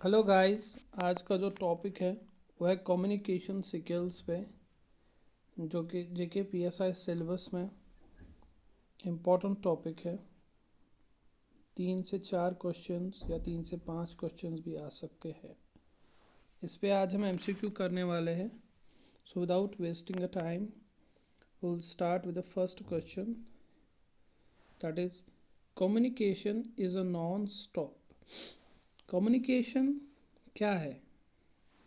Hello guys. आज का जो टॉपिक है वो है कम्युनिकेशन स्किल्स पे, जो कि जेके पीएसआई सिलेबस में इम्पोर्टेंट टॉपिक है। 3 से 4 क्वेश्चंस या 3 से 5 क्वेश्चंस भी आ सकते हैं। इस पे आज हम एमसीक्यू करने वाले हैं। So without wasting a time will start with the first question, that is communication is a non stop. Communication क्या है?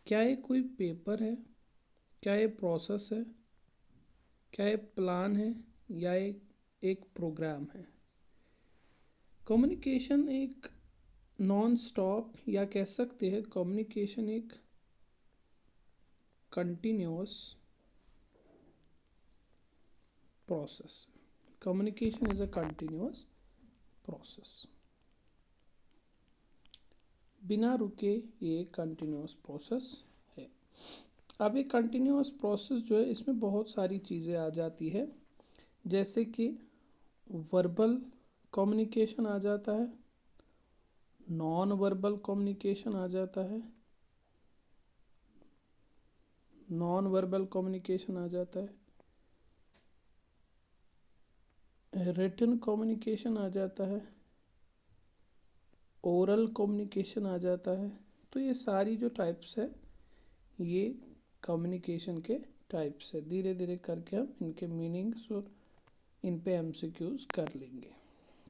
क्या ये कोई पेपर है? क्या ये प्रोसेस है? क्या ये प्लान है या एक प्रोग्राम है? कम्युनिकेशन एक नॉन स्टॉप, या कह सकते हैं कम्युनिकेशन एक continuous process. Communication is a continuous process. बिना रुके ये कंटिन्यूअस प्रोसेस है। अब ये कंटिन्यूअस प्रोसेस जो है, इसमें बहुत सारी चीज़ें आ जाती है, जैसे कि वर्बल कम्युनिकेशन आ जाता है, नॉन वर्बल कम्युनिकेशन आ जाता है, नॉन वर्बल कम्युनिकेशन आ जाता है, रिटन कम्युनिकेशन आ जाता है, ओरल कम्युनिकेशन आ जाता है। तो ये सारी जो टाइप्स है, ये कम्युनिकेशन के टाइप्स है। धीरे धीरे करके हम इनके मीनिंग्स और इन पे एमसीक्यूज कर लेंगे।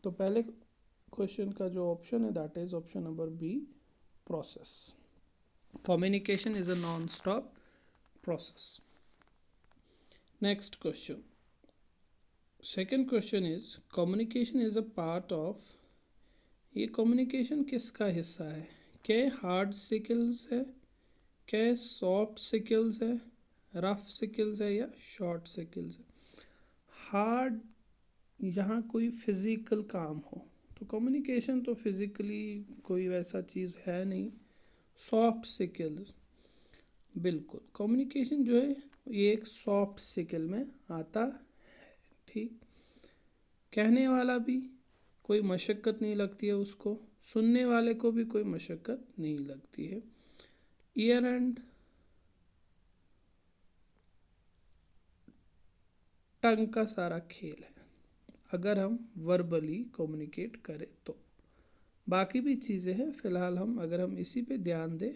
तो पहले क्वेश्चन का जो ऑप्शन है, that is option number B, process. Communication is a non stop process. Next question, second question is communication is a part of. ये कम्युनिकेशन किसका हिस्सा है? क्या हार्ड स्किल्स है? क्या सॉफ्ट स्किल्स है? रफ स्किल्स है या शॉर्ट स्किल्स है? हार्ड, यहाँ कोई फिजिकल काम हो तो कम्युनिकेशन तो फिजिकली कोई वैसा चीज़ है नहीं। सॉफ्ट स्किल्स, बिल्कुल कम्युनिकेशन जो है ये एक सॉफ्ट स्किल में आता है। ठीक, कहने वाला भी कोई मशक्क़त नहीं लगती है उसको, सुनने वाले को भी कोई मशक्क़त नहीं लगती है। ईयर एंड टंग का सारा खेल है अगर हम वर्बली कम्युनिकेट करें तो। बाकी भी चीज़ें हैं, फ़िलहाल अगर हम इसी पे ध्यान दें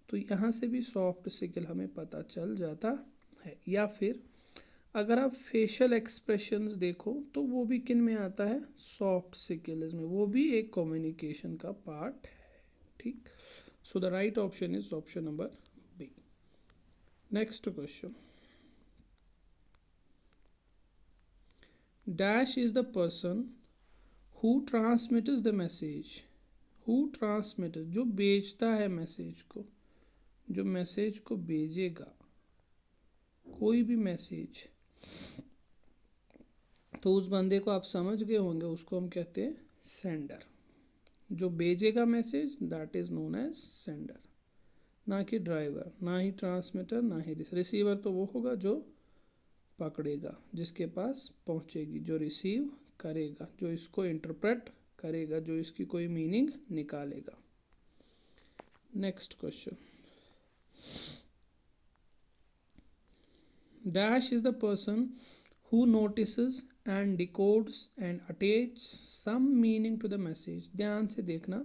तो यहाँ से भी सॉफ्ट स्किल हमें पता चल जाता है। या फिर अगर आप फेशियल एक्सप्रेशंस देखो तो वो भी किन में आता है? सॉफ्ट स्किल्स में। वो भी एक कम्युनिकेशन का पार्ट है। ठीक, so the right option is option number B. Next question, dash is the person who transmits the message. Who transmit, जो भेजता है मैसेज को, जो मैसेज को भेजेगा, कोई भी मैसेज, तो उस बंदे को आप समझ गए होंगे, उसको हम कहते हैं सेंडर। जो भेजेगा message, that is known as sender. ना कि ड्राइवर, ना ही ट्रांसमीटर, ना ही रिसीवर। तो वो होगा जो पकड़ेगा, जिसके पास पहुंचेगी, जो रिसीव करेगा, जो इसको इंटरप्रेट करेगा, जो इसकी कोई मीनिंग निकालेगा। Next question, dash is the person who notices and decodes and attaches some meaning to the message। ध्यान से देखना,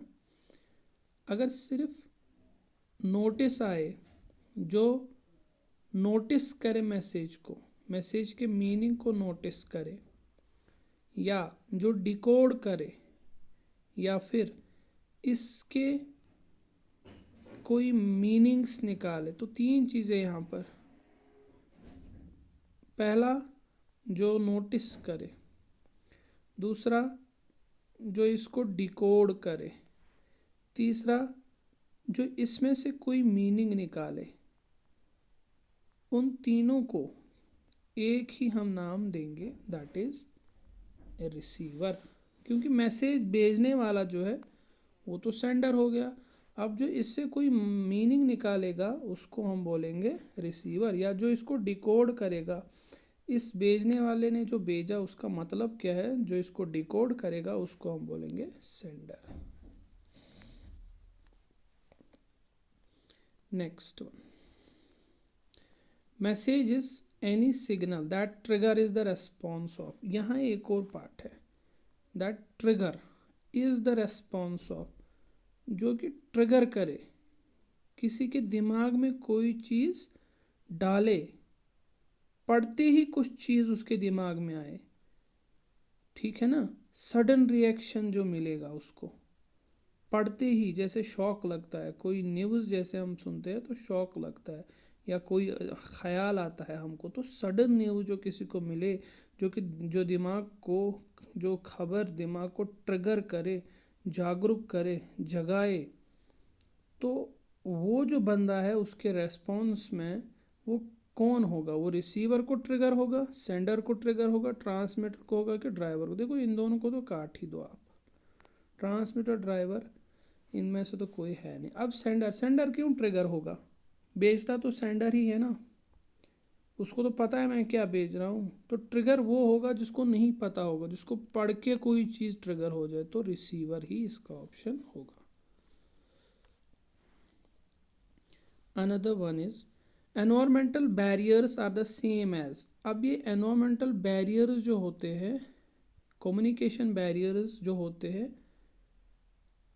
अगर सिर्फ नोटिस आए, जो नोटिस करे मैसेज को, मैसेज के मीनिंग को नोटिस करे, या जो डिकोड करे, या फिर इसके कोई मीनिंग्स निकाले, तो 3 चीज़ें यहाँ पर। पहला, जो नोटिस करे। दूसरा, जो इसको डिकोड करे। तीसरा, जो इसमें से कोई मीनिंग निकाले। उन तीनों को एक ही हम नाम देंगे, दैट इज ए रिसीवर। क्योंकि मैसेज भेजने वाला जो है वो तो सेंडर हो गया। अब जो इससे कोई मीनिंग निकालेगा उसको हम बोलेंगे रिसीवर। या जो इसको डिकोड करेगा, इस भेजने वाले ने जो भेजा उसका मतलब क्या है, जो इसको डिकोड करेगा उसको हम बोलेंगे sender. Next one, message is any signal that trigger is the response of. यहाँ एक और पार्ट है, that trigger is the response of, जो कि ट्रिगर करे, किसी के दिमाग में कोई चीज़ डाले, पढ़ते ही कुछ चीज़ उसके दिमाग में आए, ठीक है ना, सडन रिएक्शन जो मिलेगा उसको पढ़ते ही, जैसे शॉक लगता है, कोई न्यूज़ जैसे हम सुनते हैं तो शॉक लगता है, या कोई ख्याल आता है हमको, तो सडन न्यूज़ जो किसी को मिले, जो दिमाग को, जो खबर दिमाग को ट्रिगर करे, जागरूक करे, जगाए, तो वो जो बंदा है उसके रेस्पॉन्स में वो कौन होगा? वो रिसीवर को ट्रिगर होगा, सेंडर को ट्रिगर होगा, ट्रांसमीटर को होगा कि ड्राइवर को? देखो इन दोनों को तो काट ही दो आप, ट्रांसमीटर ड्राइवर इनमें से तो कोई है नहीं। अब सेंडर क्यों ट्रिगर होगा? बेचता तो सेंडर ही है ना, उसको तो पता है मैं क्या बेच रहा हूँ। तो ट्रिगर वो होगा जिसको नहीं पता होगा, जिसको पढ़ के कोई चीज़ ट्रिगर हो जाए, तो रिसीवर ही इसका ऑप्शन होगा। Another one is environmental barriers are the same as. अब ये एनवायरमेंटल बैरियर्स जो होते हैं, कम्युनिकेशन बैरियर्स जो होते हैं,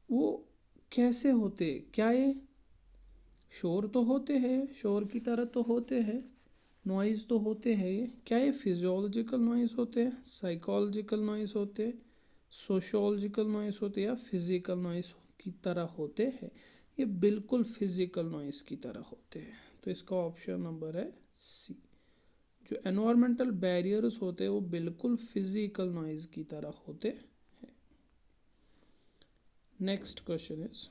वो कैसे होते? क्या ये शोर तो होते हैं, शोर की तरह तो होते हैं, नॉइज़ तो होते हैं, ये क्या ये फिजियोलॉजिकल नॉइज़ होते हैं, साइकोलॉजिकल नॉइज़ होते हैं, सोशोलॉजिकल नॉइज़ होते हैं, या फिजिकल नॉइज़ की तरह होते हैं? ये बिल्कुल फिजिकल नॉइज़ की तरह होते हैं। तो इसका ऑप्शन नंबर है सी। जो एनवायरमेंटल बैरियर्स होते हैं वो बिल्कुल फिजिकल नॉइज़ की तरह होते हैं। Next question is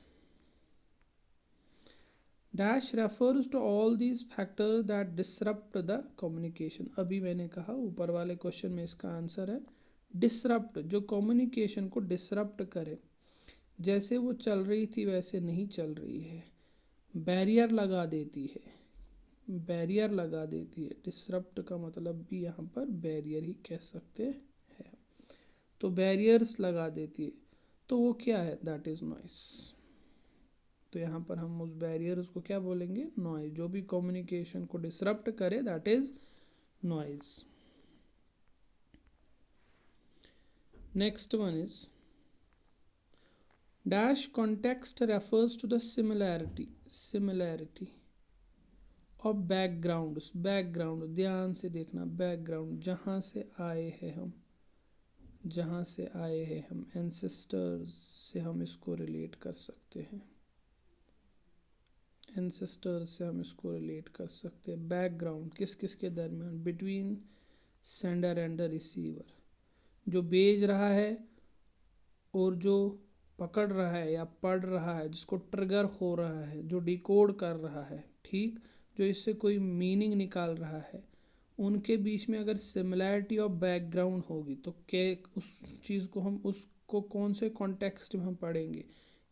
dash refers to all these factors that disrupt the communication. अभी मैंने कहा ऊपर वाले क्वेश्चन में इसका आंसर है डिसरप्ट, जो कम्युनिकेशन को डिसरप्ट करे, जैसे वो चल रही थी वैसे नहीं चल रही है, बैरियर लगा देती है, बैरियर लगा देती है। डिसरप्ट का मतलब भी यहाँ पर बैरियर ही कह सकते हैं, तो बैरियर्स लगा देती है, तो वो क्या है? That is noise. तो यहाँ पर हम उस बैरियर्स को क्या बोलेंगे? नॉइज। जो भी कम्युनिकेशन को डिसरप्ट करे that is noise. Next one is dash context refers to the similarity of background. Background ध्यान से देखना, बैकग्राउंड जहाँ से आए हैं हम, जहाँ से आए हैं हम, एंसेस्टर्स से हम इसको रिलेट कर सकते हैं, एंसेस्टर्स से हम इसको रिलेट कर सकते हैं। बैकग्राउंड किस किस के दरमियान? Between sender and the receiver, जो भेज रहा है और जो पकड़ रहा है या पढ़ रहा है, जिसको ट्रिगर हो रहा है, जो डिकोड कर रहा है, ठीक, जो इससे कोई मीनिंग निकाल रहा है, उनके बीच में अगर सिमिलैरिटी ऑफ बैकग्राउंड होगी तो क्या उस चीज़ को हम, उसको कौन से कॉन्टेक्स्ट में हम पढ़ेंगे?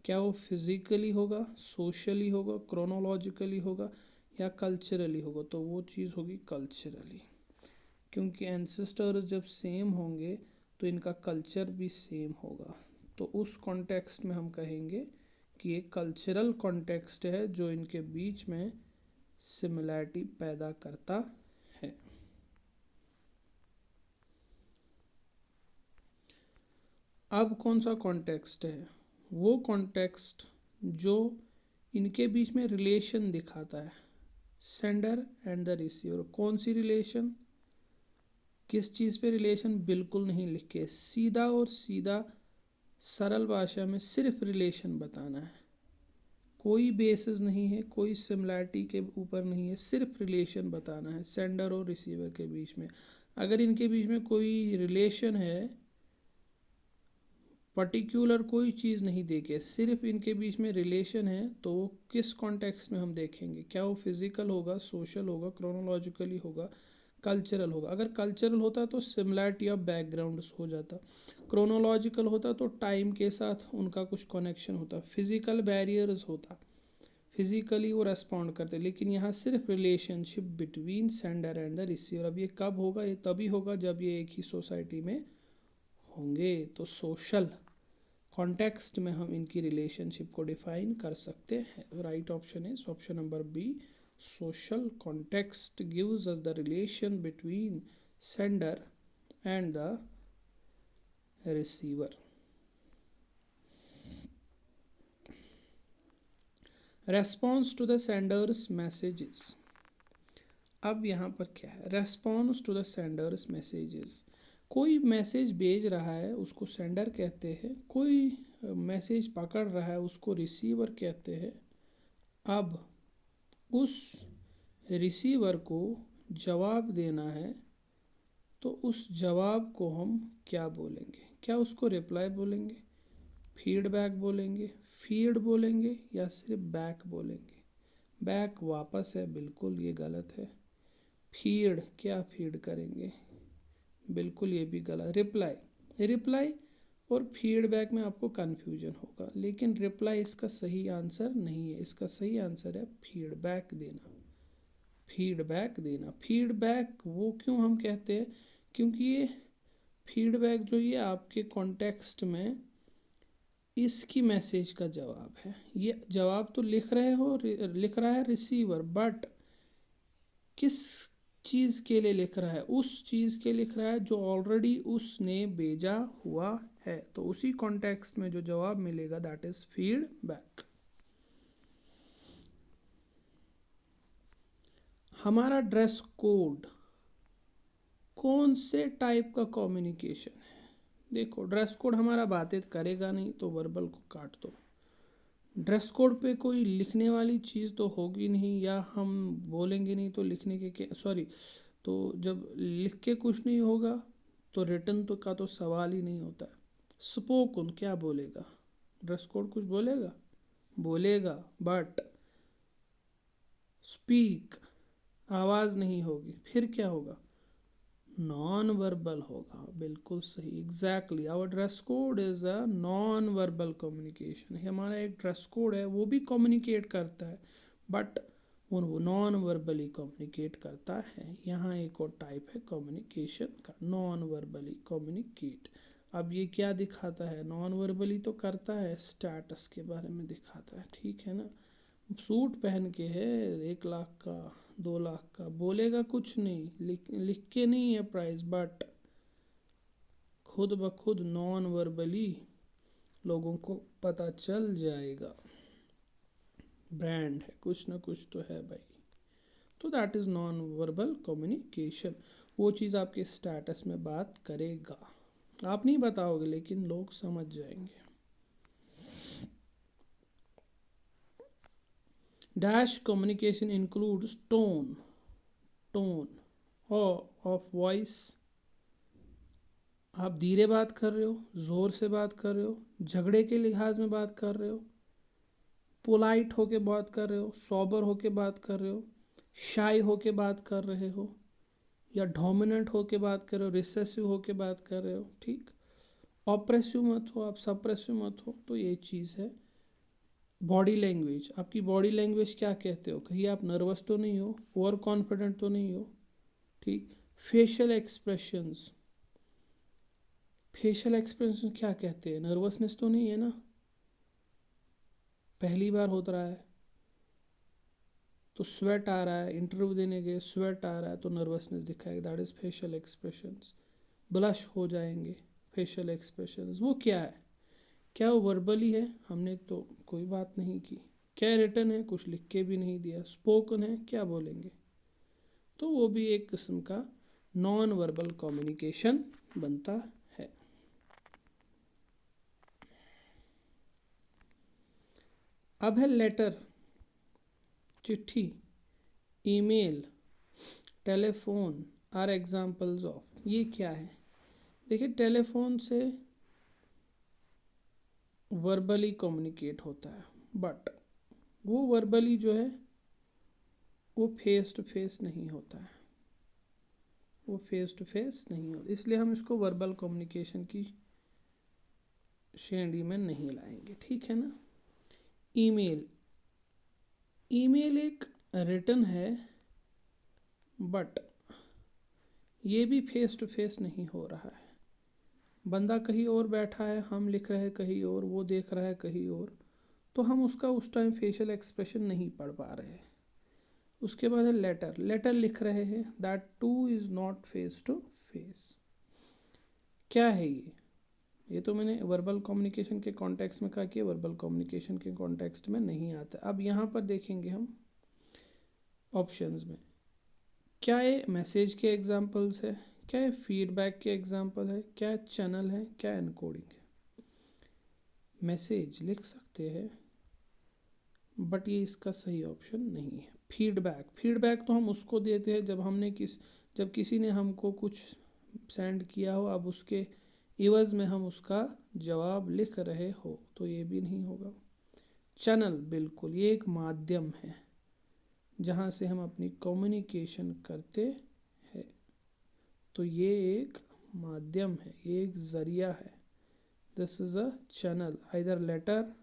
क्या वो फिज़िकली होगा, सोशली होगा, क्रोनोलॉजिकली होगा, या कल्चरली होगा? तो वो चीज़ होगी कल्चरली, क्योंकि एंसेस्टर्स जब सेम होंगे तो इनका कल्चर भी सेम होगा। तो उस कॉन्टेक्स्ट में हम कहेंगे कि एक कल्चरल कॉन्टेक्स्ट है जो इनके बीच में सिमिलैरिटी पैदा करता है। अब कौन सा कॉन्टेक्स्ट है? वो कॉन्टेक्स्ट जो इनके बीच में रिलेशन दिखाता है, सेंडर एंड द रिसीवर। कौन सी रिलेशन? किस चीज़ पे रिलेशन? बिल्कुल नहीं लिखे, सीधा और सीधा सरल भाषा में सिर्फ रिलेशन बताना है, कोई बेसिस नहीं है, कोई सिमिलैरिटी के ऊपर नहीं है, सिर्फ रिलेशन बताना है सेंडर और रिसीवर के बीच में। अगर इनके बीच में कोई रिलेशन है, पर्टिकुलर कोई चीज़ नहीं देखे, सिर्फ इनके बीच में रिलेशन है, तो वो किस कॉन्टेक्स्ट में हम देखेंगे? क्या वो फिजिकल होगा, सोशल होगा, क्रोनोलॉजिकली होगा, कल्चरल होगा? अगर कल्चरल होता तो सिमिलैरिटी ऑफ बैकग्राउंड हो जाता, क्रोनोलॉजिकल होता तो टाइम के साथ उनका कुछ कनेक्शन होता, फिजिकल बैरियर्स होता, फिजिकली वो रेस्पॉन्ड करते। लेकिन यहाँ सिर्फ relationship between sender and the receiver. अब ये कब होगा? ये तभी होगा जब ये एक ही सोसाइटी में होंगे, तो सोशल कॉन्टेक्स्ट में हम इनकी रिलेशनशिप को डिफाइन कर सकते हैं। Right option is option number B. Social context gives us the relation between sender and the receiver. Response to the sender's messages. अब यहाँ पर क्या है, response to the sender's messages. कोई मैसेज भेज रहा है उसको सेंडर कहते हैं, कोई मैसेज पकड़ रहा है उसको रिसीवर कहते हैं। अब उस रिसीवर को जवाब देना है तो उस जवाब को हम क्या बोलेंगे? क्या उसको रिप्लाई बोलेंगे, फीडबैक बोलेंगे, फीड बोलेंगे या सिर्फ बैक बोलेंगे? बैक वापस है, बिल्कुल ये गलत है। फीड, क्या फीड करेंगे? बिल्कुल ये भी गलत। रिप्लाई, रिप्लाई और फीडबैक में आपको कन्फ्यूजन होगा, लेकिन रिप्लाई इसका सही आंसर नहीं है। इसका सही आंसर है फीडबैक देना। फीडबैक देना, फीडबैक वो क्यों हम कहते हैं? क्योंकि ये फीडबैक जो ये आपके कॉन्टेक्स्ट में इसकी मैसेज का जवाब है। ये जवाब तो लिख रहा है रिसीवर, बट किस चीज़ के लिए लिख रहा है? उस चीज़ के लिख रहा है जो ऑलरेडी उसने भेजा हुआ है। तो उसी कॉन्टेक्स्ट में जो जवाब मिलेगा दैट इज फीडबैक। हमारा ड्रेस कोड कौन से टाइप का कम्युनिकेशन है? देखो, ड्रेस कोड हमारा बातें करेगा नहीं तो वर्बल को काट दो। ड्रेस कोड पे कोई लिखने वाली चीज़ तो होगी नहीं, या हम बोलेंगे नहीं तो लिखने के सॉरी, तो जब लिख के कुछ नहीं होगा तो रिटर्न तो का तो सवाल ही नहीं होता है। स्पोकन, क्या बोलेगा? ड्रेस कोड कुछ बोलेगा? बोलेगा, बट स्पीक आवाज़ नहीं होगी। फिर क्या होगा? नॉन वर्बल होगा। बिल्कुल सही, exactly. Our dress code is a non verbal communication. हमारा एक ड्रेस कोड है, वो भी कम्युनिकेट करता है, बट वो नॉन वर्बली कम्युनिकेट करता है। यहाँ एक और टाइप है कम्युनिकेशन का, नॉन वर्बली कम्युनिकेट। अब ये क्या दिखाता है? नॉन वर्बली तो करता है, स्टेटस के बारे में दिखाता है, ठीक है ना। सूट पहन के है 1 लाख का, 2 लाख का, बोलेगा कुछ नहीं, लिख के नहीं है प्राइस, बट खुद ब खुद नॉन वर्बली लोगों को पता चल जाएगा ब्रांड है, कुछ ना कुछ तो है भाई। तो that is non verbal communication. वो चीज़ आपके स्टेटस में बात करेगा, आप नहीं बताओगे लेकिन लोग समझ जाएंगे। Dash communication includes tone of voice. आप धीरे बात कर रहे हो, ज़ोर से बात कर रहे हो, झगड़े के लिहाज में बात कर रहे हो, पोलाइट होके बात कर रहे हो, सॉबर होके बात कर रहे हो, शाई होके बात कर रहे हो, या डोमिनेंट होके बात कर रहे हो, रिसेसिव होके बात कर रहे हो, ठीक। ऑप्रेसिव मत हो आप, सप्रेसिव मत हो। तो ये चीज़ है। बॉडी लैंग्वेज, आपकी बॉडी लैंग्वेज क्या कहते हो? कहीं आप नर्वस तो नहीं हो, ओवर कॉन्फिडेंट तो नहीं हो, ठीक। फेशियल एक्सप्रेशंस, फेशियल एक्सप्रेशन क्या कहते हैं? नर्वसनेस तो नहीं है ना, पहली बार हो रहा है तो स्वेट आ रहा है, इंटरव्यू देने गए स्वेट आ रहा है तो नर्वसनेस दिखाएगा, that is facial expressions. Blush हो जाएंगे, फेशियल एक्सप्रेशंस। वो क्या है? क्या वो वर्बली है? हमने तो कोई बात नहीं की। क्या रिटर्न है? कुछ लिख के भी नहीं दिया। स्पोकन है, क्या बोलेंगे? तो वो भी एक किस्म का नॉन वर्बल कम्युनिकेशन बनता है। अब है लेटर, चिट्ठी, email, telephone are examples of. ये क्या है? देखिए, टेलीफोन से वर्बली कम्युनिकेट होता है, बट वो वर्बली जो है वो फेस टू फेस नहीं होता है, वो फेस टू फेस नहीं होता, इसलिए हम इसको वर्बल कम्युनिकेशन की श्रेणी में नहीं लाएंगे, ठीक है ना। ईमेल, ईमेल एक रिटन है, बट ये भी फेस टू फेस नहीं हो रहा है। बंदा कहीं और बैठा है, हम लिख रहे हैं कहीं और, वो देख रहा है कहीं और, तो हम उसका उस टाइम फेशियल एक्सप्रेशन नहीं पढ़ पा रहे हैं। उसके बाद है लेटर, लेटर लिख रहे हैं, that too is not face to face. क्या है ये तो मैंने वर्बल कम्युनिकेशन के कॉन्टेक्स्ट में कहा कि वर्बल कम्युनिकेशन के कॉन्टेक्स्ट में नहीं आता। अब यहाँ पर देखेंगे हम ऑप्शंस में, क्या ये मैसेज के एग्जांपल्स है, क्या ये फीडबैक के एग्जांपल है, क्या चैनल है, क्या एनकोडिंग है। मैसेज लिख सकते हैं बट ये इसका सही ऑप्शन नहीं है। फीडबैक, फीडबैक तो हम उसको देते हैं जब किसी ने हमको कुछ सेंड किया हो, अब उसके एवज में हम उसका जवाब लिख रहे हो, तो ये भी नहीं होगा। चैनल, बिल्कुल ये एक माध्यम है जहाँ से हम अपनी कम्युनिकेशन करते हैं, तो ये एक माध्यम है, ये एक ज़रिया है। This is a channel, either letter,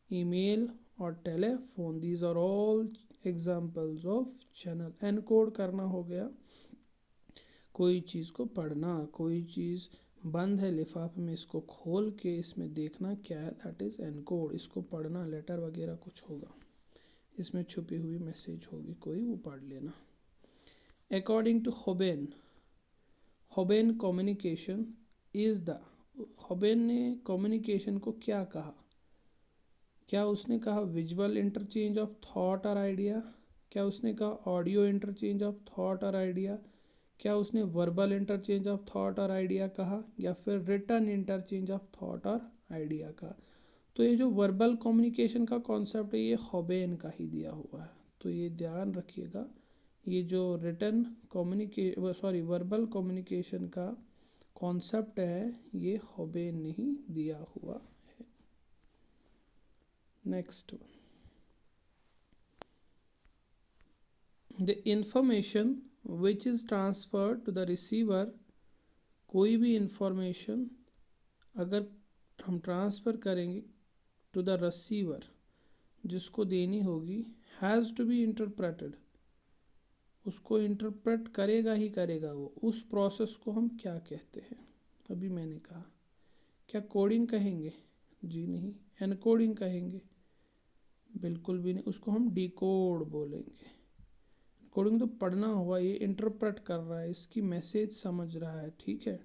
email और telephone, these are all examples of channel. Encode करना हो गया कोई चीज़ को पढ़ना, कोई चीज़ बंद है लिफाफे में, इसको खोल के इसमें देखना क्या है, दैट इज़ एनकोड। इसको पढ़ना, लेटर वगैरह कुछ होगा, इसमें छुपी हुई मैसेज होगी कोई, वो पढ़ लेना। According to Hoben, Hoben communication is the, Hoben ने कम्युनिकेशन को क्या कहा? क्या उसने कहा विजुअल इंटरचेंज ऑफ थॉट और आइडिया, क्या उसने कहा ऑडियो इंटरचेंज ऑफ थॉट और आइडिया, क्या उसने वर्बल इंटरचेंज ऑफ थॉट और आइडिया कहा, या फिर रिटन इंटरचेंज ऑफ थॉट और आइडिया कहा? तो ये जो वर्बल कम्युनिकेशन का कॉन्सेप्ट है ये हॉबेन का ही दिया हुआ है, तो ये ध्यान रखिएगा। ये जो वर्बल कम्युनिकेशन का कॉन्सेप्ट है ये हॉबेन ने ही दिया हुआ है। Next, the information which is transfer to the receiver, कोई भी इंफॉर्मेशन अगर हम ट्रांसफ़र करेंगे टू द रिसीवर, जिसको देनी होगी, हैज़ टू बी इंटरप्रेटेड, उसको इंटरप्रेट करेगा ही करेगा वो। उस प्रोसेस को हम क्या कहते हैं? अभी मैंने कहा, क्या कोडिंग कहेंगे? जी नहीं। एनकोडिंग कहेंगे? बिल्कुल भी नहीं, उसको हम डिकोड बोलेंगे। कोडिंग तो पढ़ना हुआ, ये इंटरप्रेट कर रहा है, इसकी मैसेज समझ रहा है, ठीक है।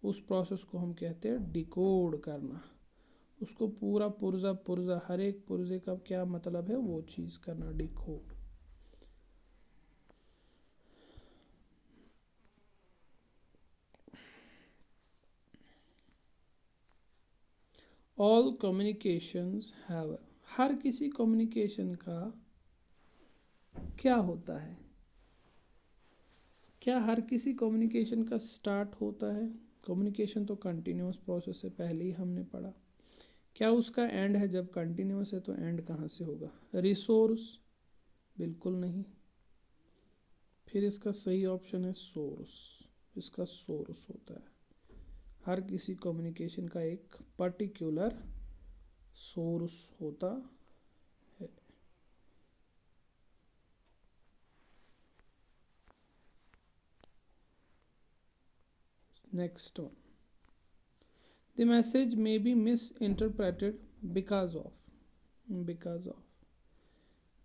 उस प्रोसेस को हम कहते हैं डिकोड करना। उसको पूरा पुर्जा पुर्जा, हर एक पुर्जे का क्या मतलब है वो चीज़ करना, डिकोड। ऑल कम्युनिकेशंस हैव, हर किसी कम्युनिकेशन का क्या होता है? क्या हर किसी कम्युनिकेशन का स्टार्ट होता है? कम्युनिकेशन तो कंटिन्यूस प्रोसेस है, पहले ही हमने पढ़ा। क्या उसका एंड है? जब कंटिन्यूस है तो एंड कहाँ से होगा? रिसोर्स, बिल्कुल नहीं। फिर इसका सही ऑप्शन है सोर्स, इसका सोर्स होता है। हर किसी कम्युनिकेशन का एक पर्टिकुलर सोर्स होता है। Next one, the message may be miss interpreted because of,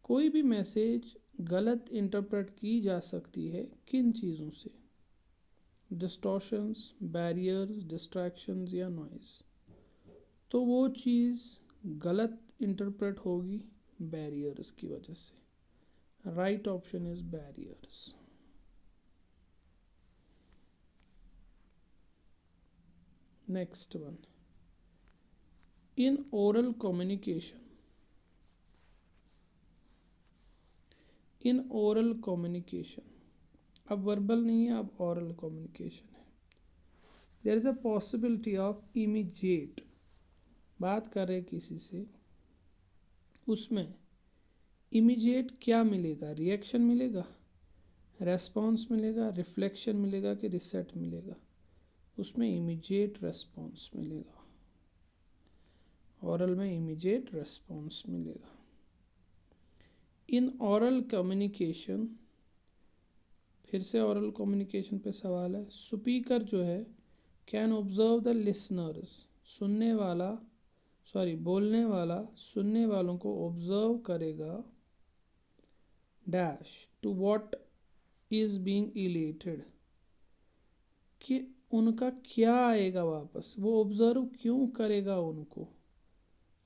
कोई भी मैसेज गलत इंटरप्रेट की जा सकती है किन चीज़ों से? डिस्टॉर्शंस, बैरियर्स, डिस्ट्रैक्शंस या नॉइज़। तो वो चीज़ गलत इंटरप्रेट होगी बैरियर्स की वजह से। Right option is barriers. Next one, in oral communication, in oral communication, अब वर्बल नहीं है, अब ओरल कम्युनिकेशन है। There is a possibility of immediate, बात कर रहे किसी से, उसमें इमीडिएट क्या मिलेगा? रिएक्शन मिलेगा, रेस्पॉन्स मिलेगा, रिफ्लेक्शन मिलेगा कि रिसेट मिलेगा? उसमें इमीडिएट रेस्पॉन्स मिलेगा, ओरल में इमीडिएट रेस्पॉन्स मिलेगा। इन ओरल कम्युनिकेशन, फिर से ओरल कम्युनिकेशन पे सवाल है। स्पीकर जो है कैन ऑब्जर्व द लिसनर्स, सुनने वाला बोलने वाला सुनने वालों को ऑब्जर्व करेगा, dash to what is being elated, कि उनका क्या आएगा वापस, वो ऑब्जर्व क्यों करेगा उनको।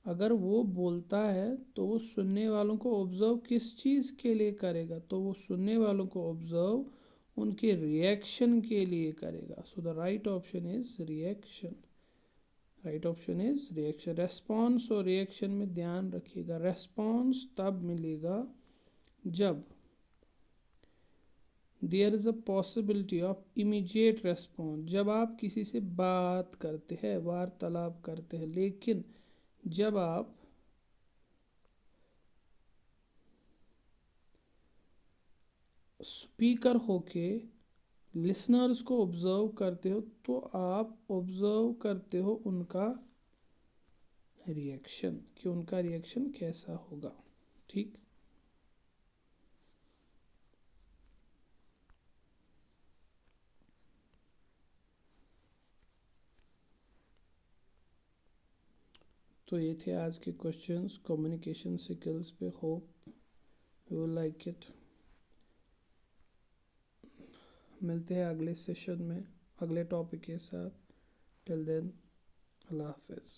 अगर वो बोलता है तो वो सुनने वालों को ऑब्जर्व किस चीज़ के लिए करेगा, तो वो सुनने वालों को ऑब्जर्व उनके रिएक्शन के लिए करेगा। So the right option is reaction. Right option is reaction. Response और रिएक्शन में ध्यान रखिएगा, रेस्पॉन्स तब मिलेगा जब there is a possibility of immediate response, जब आप किसी से बात करते हैं, वार्तालाप करते हैं, लेकिन जब आप स्पीकर होके लिसनर्स को ऑब्जर्व करते हो तो आप ऑब्जर्व करते हो उनका रिएक्शन, कि उनका रिएक्शन कैसा होगा। ठीक, तो ये थे आज के क्वेश्चंस कम्युनिकेशन स्किल्स पे। Hope you like it. मिलते हैं अगले सेशन में अगले टॉपिक के साथ। टिल देन, अल्लाह हाफिज़।